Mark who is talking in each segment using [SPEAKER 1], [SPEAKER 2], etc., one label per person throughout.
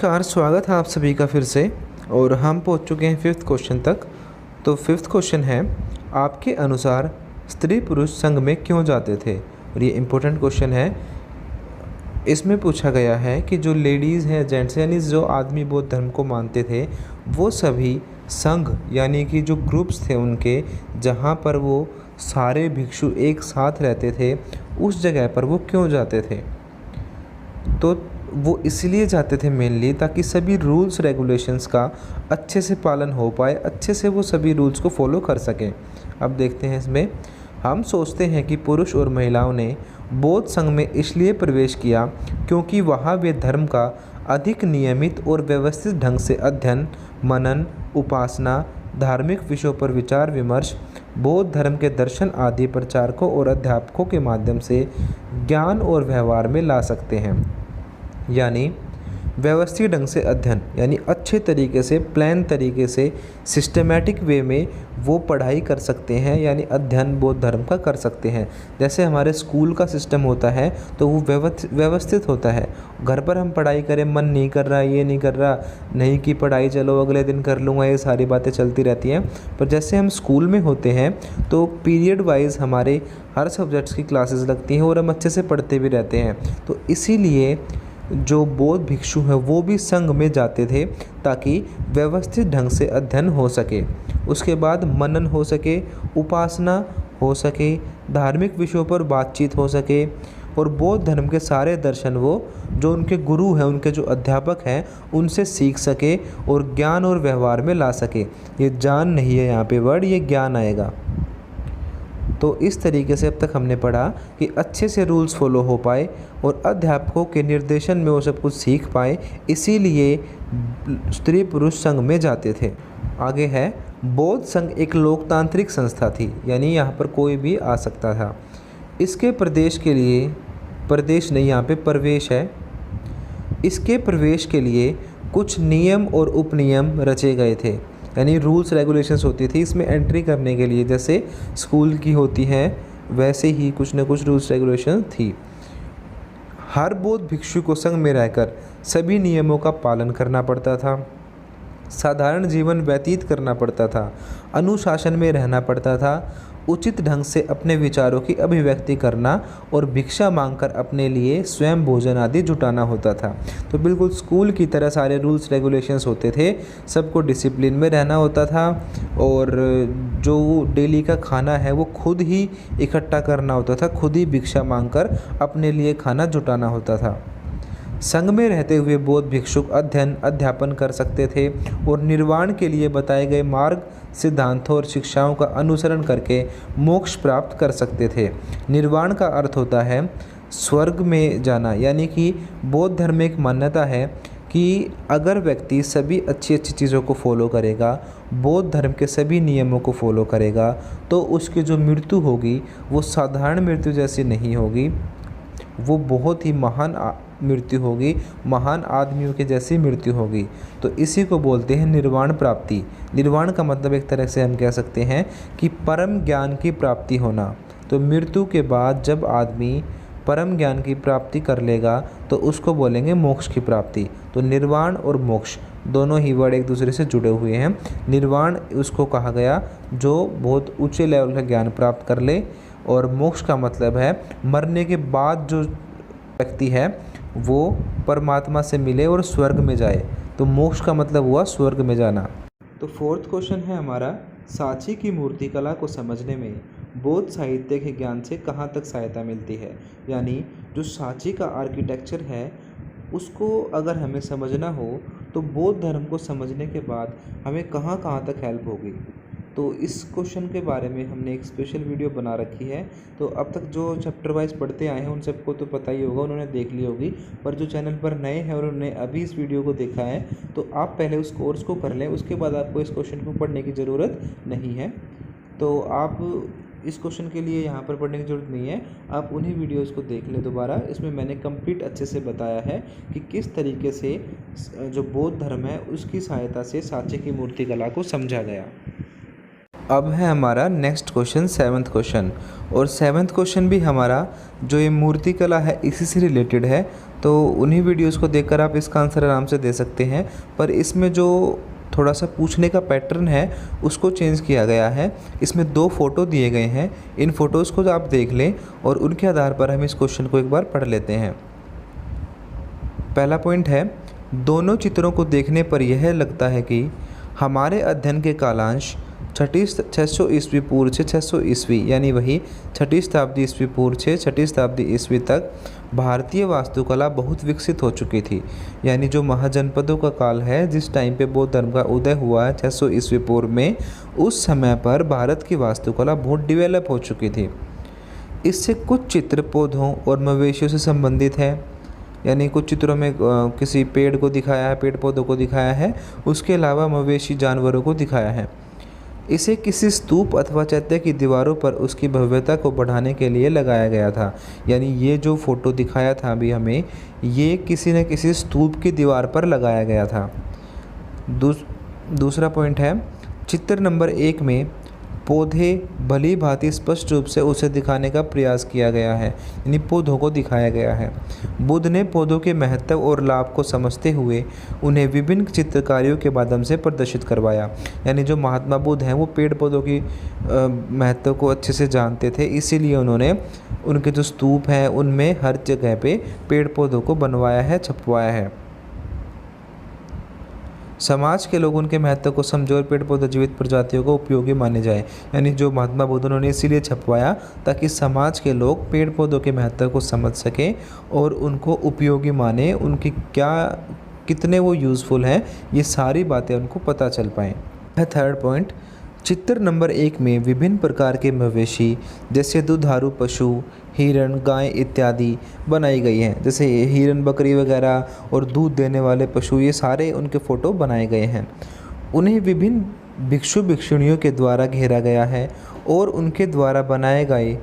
[SPEAKER 1] नमस्कार, स्वागत है आप सभी का फिर से। और हम पहुंच चुके हैं फिफ्थ क्वेश्चन तक। तो फिफ्थ क्वेश्चन है, आपके अनुसार स्त्री पुरुष संघ में क्यों जाते थे। और ये इम्पोर्टेंट क्वेश्चन है। इसमें पूछा गया है कि जो लेडीज़ हैं, जेंट्स यानी जो आदमी बौद्ध धर्म को मानते थे, वो सभी संघ यानी कि जो ग्रुप्स थे उनके, जहाँ पर वो सारे भिक्षु एक साथ रहते थे, उस जगह पर वो क्यों जाते थे। तो वो इसलिए जाते थे मेनली ताकि सभी रूल्स रेगुलेशंस का अच्छे से पालन हो पाए, अच्छे से वो सभी रूल्स को फॉलो कर सकें। अब देखते हैं इसमें। हम सोचते हैं कि पुरुष और महिलाओं ने बौद्ध संघ में इसलिए प्रवेश किया क्योंकि वहाँ वे धर्म का अधिक नियमित और व्यवस्थित ढंग से अध्ययन, मनन, उपासना, धार्मिक विषयों पर विचार विमर्श, बौद्ध धर्म के दर्शन आदि प्रचारकों और अध्यापकों के माध्यम से ज्ञान और व्यवहार में ला सकते हैं। यानी व्यवस्थित ढंग से अध्ययन, यानी अच्छे तरीके से, प्लान तरीके से, सिस्टमेटिक वे में वो पढ़ाई कर सकते हैं, यानी अध्ययन बौद्ध धर्म का कर सकते हैं। जैसे हमारे स्कूल का सिस्टम होता है तो वो व्यवस्थित होता है। घर पर हम पढ़ाई करें, मन नहीं कर रहा, ये नहीं कर रहा, नहीं की पढ़ाई, चलो अगले दिन कर लूँगा, ये सारी बातें चलती रहती हैं। पर जैसे हम स्कूल में होते हैं तो पीरियड वाइज हमारे हर सब्जेक्ट्स की क्लासेस लगती हैं और हम अच्छे से पढ़ते भी रहते हैं। तो इसीलिए जो बौद्ध भिक्षु हैं वो भी संघ में जाते थे ताकि व्यवस्थित ढंग से अध्ययन हो सके, उसके बाद मनन हो सके, उपासना हो सके, धार्मिक विषयों पर बातचीत हो सके और बौद्ध धर्म के सारे दर्शन वो जो उनके गुरु हैं, उनके जो अध्यापक हैं, उनसे सीख सके और ज्ञान और व्यवहार में ला सके। ये जान नहीं है यहाँ पे वर्ड, ये ज्ञान आएगा। तो इस तरीके से अब तक हमने पढ़ा कि अच्छे से रूल्स फॉलो हो पाए और अध्यापकों के निर्देशन में वो सब कुछ सीख पाए, इसीलिए स्त्री पुरुष संघ में जाते थे। आगे है, बौद्ध संघ एक लोकतांत्रिक संस्था थी, यानी यहाँ पर कोई भी आ सकता था। इसके प्रदेश के लिए, प्रदेश नहीं यहाँ पे प्रवेश है, इसके प्रवेश के लिए कुछ नियम और उपनियम रचे गए थे, यानी रूल्स रेगुलेशंस होती थी इसमें एंट्री करने के लिए। जैसे स्कूल की होती हैं वैसे ही कुछ न कुछ रूल्स रेगुलेशन थी। हर बौद्ध भिक्षु को संघ में रहकर सभी नियमों का पालन करना पड़ता था, साधारण जीवन व्यतीत करना पड़ता था, अनुशासन में रहना पड़ता था, उचित ढंग से अपने विचारों की अभिव्यक्ति करना और भिक्षा मांगकर अपने लिए स्वयं भोजन आदि जुटाना होता था। तो बिल्कुल स्कूल की तरह सारे रूल्स रेगुलेशंस होते थे, सबको डिसिप्लिन में रहना होता था और जो डेली का खाना है वो खुद ही इकट्ठा करना होता था, खुद ही भिक्षा मांगकर अपने लिए खाना जुटाना होता था। संघ में रहते हुए बौद्ध भिक्षुक अध्ययन अध्यापन कर सकते थे और निर्वाण के लिए बताए गए मार्ग, सिद्धांतों और शिक्षाओं का अनुसरण करके मोक्ष प्राप्त कर सकते थे। निर्वाण का अर्थ होता है स्वर्ग में जाना, यानी कि बौद्ध धर्म में एक मान्यता है कि अगर व्यक्ति सभी अच्छी अच्छी चीज़ों को फॉलो करेगा, बौद्ध धर्म के सभी नियमों को फॉलो करेगा, तो उसकी जो मृत्यु होगी वो साधारण मृत्यु जैसी नहीं होगी, वो बहुत ही महान मृत्यु होगी, महान आदमियों के जैसी मृत्यु होगी। तो इसी को बोलते हैं निर्वाण प्राप्ति। निर्वाण का मतलब एक तरह से हम कह सकते हैं कि परम ज्ञान की प्राप्ति होना। तो मृत्यु के बाद जब आदमी परम ज्ञान की प्राप्ति कर लेगा तो उसको बोलेंगे मोक्ष की प्राप्ति। तो निर्वाण और मोक्ष दोनों ही वर्ड एक दूसरे से जुड़े हुए हैं। निर्वाण उसको कहा गया जो बहुत ऊंचे लेवल का ज्ञान प्राप्त कर ले, और मोक्ष का मतलब है मरने के बाद जो व्यक्ति है वो परमात्मा से मिले और स्वर्ग में जाए। तो मोक्ष का मतलब हुआ स्वर्ग में जाना। तो फोर्थ क्वेश्चन है हमारा, सांची की मूर्ति कला को समझने में बौद्ध साहित्य के ज्ञान से कहाँ तक सहायता मिलती है। यानी जो सांची का आर्किटेक्चर है उसको अगर हमें समझना हो तो बौद्ध धर्म को समझने के बाद हमें कहाँ कहाँ तक हेल्प होगी। तो इस क्वेश्चन के बारे में हमने एक स्पेशल वीडियो बना रखी है। तो अब तक जो चैप्टर वाइज पढ़ते आए हैं उन सबको तो पता ही होगा, उन्होंने देख ली होगी। पर जो चैनल पर नए हैं और उन्होंने अभी इस वीडियो को देखा है तो आप पहले उस कोर्स को कर लें, उसके बाद आपको इस क्वेश्चन को पढ़ने की ज़रूरत नहीं है। तो आप इस क्वेश्चन के लिए यहाँ पर पढ़ने की ज़रूरत नहीं है, आप उन्हीं वीडियोज़ को देख लें दोबारा। इसमें मैंने कंप्लीट अच्छे से बताया है कि किस तरीके से जो बौद्ध धर्म है उसकी सहायता से सांची की मूर्ति कला को समझा गया। अब है हमारा नेक्स्ट क्वेश्चन 7th क्वेश्चन, और 7th क्वेश्चन भी हमारा जो ये मूर्ति कला है इसी से रिलेटेड है। तो उन्हीं वीडियोस को देखकर आप इसका आंसर आराम से दे सकते हैं, पर इसमें जो थोड़ा सा पूछने का पैटर्न है उसको चेंज किया गया है। इसमें 2 फ़ोटो दिए गए हैं, इन फ़ोटोज़ को आप देख लें और उनके आधार पर हम इस क्वेश्चन को एक बार पढ़ लेते हैं। पहला पॉइंट है, दोनों चित्रों को देखने पर यह लगता है कि हमारे अध्ययन के कालांश 600 ईस्वी पूर्व से 600 ईस्वी यानी वही 6ठी शताब्दी ईस्वी पूर्व से 6ठी शताब्दी ईस्वी तक भारतीय वास्तुकला बहुत विकसित हो चुकी थी। यानी जो महाजनपदों का काल है, जिस टाइम पे बौद्ध धर्म का उदय हुआ है 600 ईस्वी पूर्व में, उस समय पर भारत की वास्तुकला बहुत डेवलप हो चुकी थी। इससे कुछ चित्र पौधों और मवेशियों से संबंधित है, यानी कुछ चित्रों में किसी पेड़ को दिखाया है, पेड़ पौधों को दिखाया है, उसके अलावा मवेशी जानवरों को दिखाया है। इसे किसी स्तूप अथवा चैत्य की दीवारों पर उसकी भव्यता को बढ़ाने के लिए लगाया गया था। यानी ये जो फ़ोटो दिखाया था अभी हमें, ये किसी न किसी स्तूप की दीवार पर लगाया गया था। दूसरा पॉइंट है, चित्र नंबर 1 में पौधे भली भांति स्पष्ट रूप से उसे दिखाने का प्रयास किया गया है, यानी पौधों को दिखाया गया है। बुद्ध ने पौधों के महत्व और लाभ को समझते हुए उन्हें विभिन्न चित्रकारियों के माध्यम से प्रदर्शित करवाया। यानी जो महात्मा बुद्ध हैं वो पेड़ पौधों की महत्व को अच्छे से जानते थे, इसीलिए उन्होंने उनके जो स्तूप हैं उनमें हर जगह पे पेड़ पौधों को बनवाया है, छपवाया है। समाज के लोग उनके महत्व को समझे और पेड़ पौधे जीवित प्रजातियों को उपयोगी माने जाए। यानी जो महात्मा बुद्ध उन्होंने इसीलिए छपवाया ताकि समाज के लोग पेड़ पौधों के महत्व को समझ सकें और उनको उपयोगी माने, उनकी कितने वो यूज़फुल हैं, ये सारी बातें उनको पता चल पाएँ। थर्ड पॉइंट, चित्र नंबर 1 में विभिन्न प्रकार के मवेशी जैसे दुधारू पशु, हिरण, गाय इत्यादि बनाई गई हैं। जैसे हिरण, बकरी वगैरह और दूध देने वाले पशु, ये सारे उनके फ़ोटो बनाए गए हैं। उन्हें विभिन्न भिक्षु भिक्षुणियों के द्वारा घेरा गया है और उनके द्वारा बनाए गए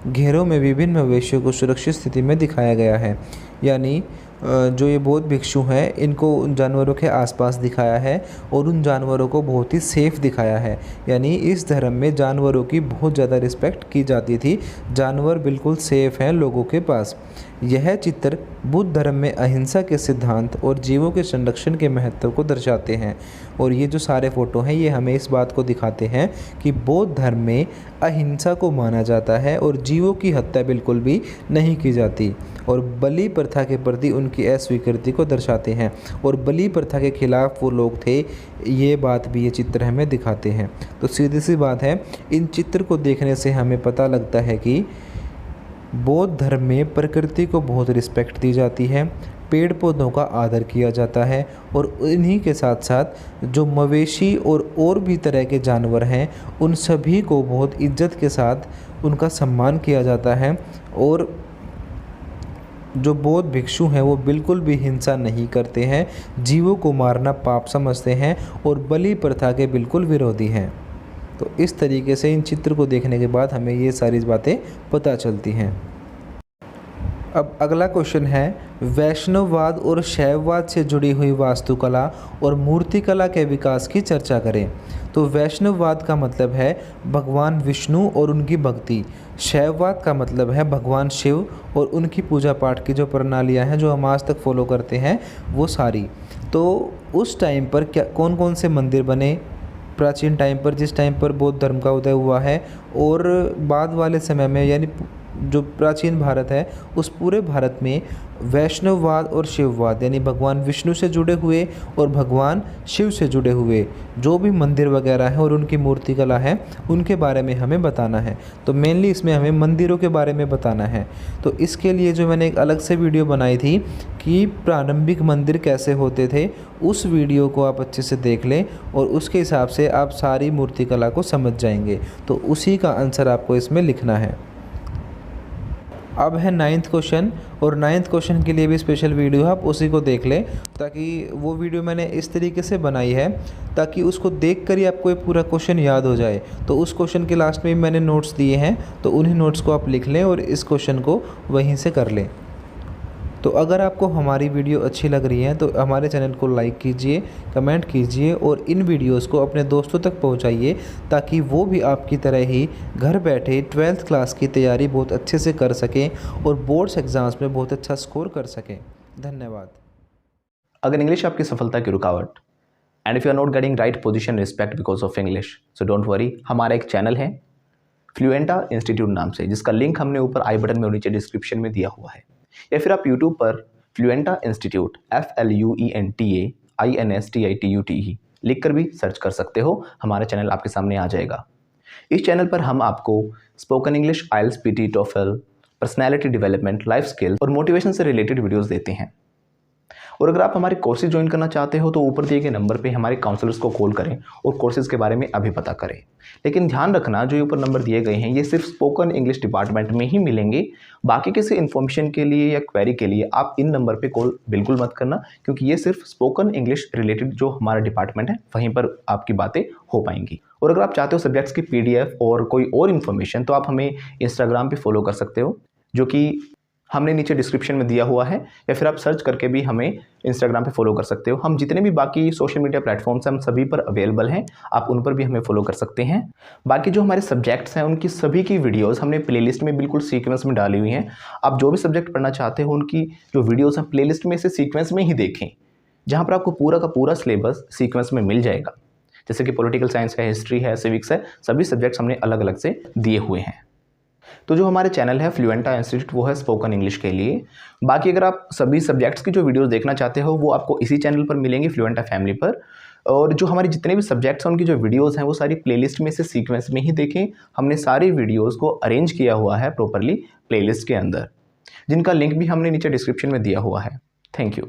[SPEAKER 1] घेरों में विभिन्न मवेशियों को सुरक्षित स्थिति में दिखाया गया है। यानी जो ये बौद्ध भिक्षु हैं इनको उन जानवरों के आसपास दिखाया है और उन जानवरों को बहुत ही सेफ दिखाया है। यानी इस धर्म में जानवरों की बहुत ज़्यादा रिस्पेक्ट की जाती थी, जानवर बिल्कुल सेफ हैं लोगों के पास। यह चित्र बुद्ध धर्म में अहिंसा के सिद्धांत और जीवों के संरक्षण के महत्व को दर्शाते हैं। और ये जो सारे फ़ोटो हैं ये हमें इस बात को दिखाते हैं कि बौद्ध धर्म में अहिंसा को माना जाता है और जीवों की हत्या बिल्कुल भी नहीं की जाती, और बलि प्रथा के प्रति उनकी अस्वीकृति को दर्शाते हैं। और बलि प्रथा के खिलाफ वो लोग थे, ये बात भी ये चित्र हमें दिखाते हैं। तो सीधी सी बात है, इन चित्र को देखने से हमें पता लगता है कि बौद्ध धर्म में प्रकृति को बहुत रिस्पेक्ट दी जाती है, पेड़ पौधों का आदर किया जाता है, और इन्हीं के साथ साथ जो मवेशी और भी तरह के जानवर हैं उन सभी को बहुत इज्जत के साथ उनका सम्मान किया जाता है। और जो बौद्ध भिक्षु हैं वो बिल्कुल भी हिंसा नहीं करते हैं, जीवों को मारना पाप समझते हैं और बलि प्रथा के बिल्कुल विरोधी हैं। तो इस तरीके से इन चित्र को देखने के बाद हमें ये सारी बातें पता चलती हैं। अब अगला क्वेश्चन है, वैष्णववाद और शैववाद से जुड़ी हुई वास्तुकला और मूर्तिकला के विकास की चर्चा करें। तो वैष्णववाद का मतलब है भगवान विष्णु और उनकी भक्ति, शैववाद का मतलब है भगवान शिव और उनकी पूजा पाठ की जो प्रणालियाँ हैं जो हम आज तक फॉलो करते हैं वो सारी। तो उस टाइम पर क्या कौन कौन से मंदिर बने प्राचीन टाइम पर, जिस टाइम पर बौद्ध धर्म का उदय हुआ है, और बाद वाले समय में यानी जो प्राचीन भारत है उस पूरे भारत में वैष्णववाद और शिववाद यानी भगवान विष्णु से जुड़े हुए और भगवान शिव से जुड़े हुए जो भी मंदिर वगैरह हैं और उनकी मूर्तिकला है उनके बारे में हमें बताना है। तो मेनली इसमें हमें मंदिरों के बारे में बताना है। तो इसके लिए जो मैंने एक अलग से वीडियो बनाई थी कि प्रारंभिक मंदिर कैसे होते थे, उस वीडियो को आप अच्छे से देख लें और उसके हिसाब से आप सारी मूर्तिकला को समझ जाएंगे। तो उसी का आंसर आपको इसमें लिखना है। अब है 9th क्वेश्चन, और 9th क्वेश्चन के लिए भी स्पेशल वीडियो है, आप उसी को देख लें, ताकि वो वीडियो मैंने इस तरीके से बनाई है ताकि उसको देखकर ही आपको ये पूरा क्वेश्चन याद हो जाए। तो उस क्वेश्चन के लास्ट में भी मैंने नोट्स दिए हैं, तो उन्हीं नोट्स को आप लिख लें और इस क्वेश्चन को वहीं से कर लें। तो अगर आपको हमारी वीडियो अच्छी लग रही है तो हमारे चैनल को लाइक कीजिए, कमेंट कीजिए और इन वीडियोस को अपने दोस्तों तक पहुंचाइए ताकि वो भी आपकी तरह ही घर बैठे 12th क्लास की तैयारी बहुत अच्छे से कर सकें और बोर्ड्स एग्ज़ाम्स में बहुत अच्छा स्कोर कर सकें। धन्यवाद।
[SPEAKER 2] अगर इंग्लिश आपकी सफलता की रुकावट and if you are not getting right position respect because of English, so don't worry, हमारा एक चैनल है फ्लुएंटा इंस्टीट्यूट नाम से, जिसका लिंक हमने ऊपर आई बटन में और नीचे डिस्क्रिप्शन में दिया हुआ है, या फिर आप यूट्यूब पर फ्लुएंटा इंस्टीट्यूट FLUENTA INSTITUTE लिख कर भी सर्च कर सकते हो। हमारा चैनल आपके सामने आ जाएगा। इस चैनल पर हम आपको स्पोकन इंग्लिश, आइल्स, PT, TOEFL, personality development, life skill और मोटिवेशन से रिलेटेड वीडियोज़ देते हैं। और अगर आप हमारे कोर्सेज ज्वाइन करना चाहते हो तो ऊपर दिए गए नंबर पे हमारे काउंसलर्स को कॉल करें और कोर्सेज के बारे में अभी पता करें। लेकिन ध्यान रखना, जो ऊपर नंबर दिए गए हैं ये सिर्फ स्पोकन इंग्लिश डिपार्टमेंट में ही मिलेंगे। बाकी किसी इन्फॉर्मेशन के लिए या क्वेरी के लिए आप इन नंबर पे कॉल बिल्कुल मत करना, क्योंकि ये सिर्फ स्पोकन इंग्लिश रिलेटेड जो हमारा डिपार्टमेंट है वहीं पर आपकी बातें हो पाएंगी। और अगर आप चाहते हो सब्जेक्ट्स की PDF और कोई और इन्फॉर्मेशन तो आप हमें इंस्टाग्राम पे फॉलो कर सकते हो, जो कि हमने नीचे डिस्क्रिप्शन में दिया हुआ है, या फिर आप सर्च करके भी हमें इंस्टाग्राम पे फॉलो कर सकते हो। हम जितने भी बाकी सोशल मीडिया प्लेटफॉर्म्स हैं हम सभी पर अवेलेबल हैं, आप उन पर भी हमें फॉलो कर सकते हैं। बाकी जो हमारे सब्जेक्ट्स हैं उनकी सभी की वीडियोस हमने प्लेलिस्ट में बिल्कुल सीक्वेंस में डाली हुई हैं। आप जो भी सब्जेक्ट पढ़ना चाहते हो उनकी जो वीडियोज़ हैं प्लेलिस्ट में से सीक्वेंस में ही देखें, जहाँ पर आपको पूरा का पूरा सिलेबस सीक्वेंस में मिल जाएगा। जैसे कि पॉलिटिकल साइंस है, हिस्ट्री है, सिविक्स है, सभी सब्जेक्ट्स हमने अलग अलग से दिए हुए हैं। तो जो हमारे चैनल है फ्लुएंटा इंस्टीट्यूट वो है स्पोकन इंग्लिश के लिए। बाकी अगर आप सभी सब्जेक्ट्स की जो वीडियोस देखना चाहते हो वो आपको इसी चैनल पर मिलेंगी, फ्लुएंटा फैमिली पर। और जो हमारे जितने भी सब्जेक्ट्स हैं उनकी जो वीडियोस हैं वो सारी प्लेलिस्ट में से सीक्वेंस में ही देखें। हमने सारी वीडियोस को अरेंज किया हुआ है प्रॉपरली प्लेलिस्ट के अंदर, जिनका लिंक भी हमने नीचे डिस्क्रिप्शन में दिया हुआ है। Thank you.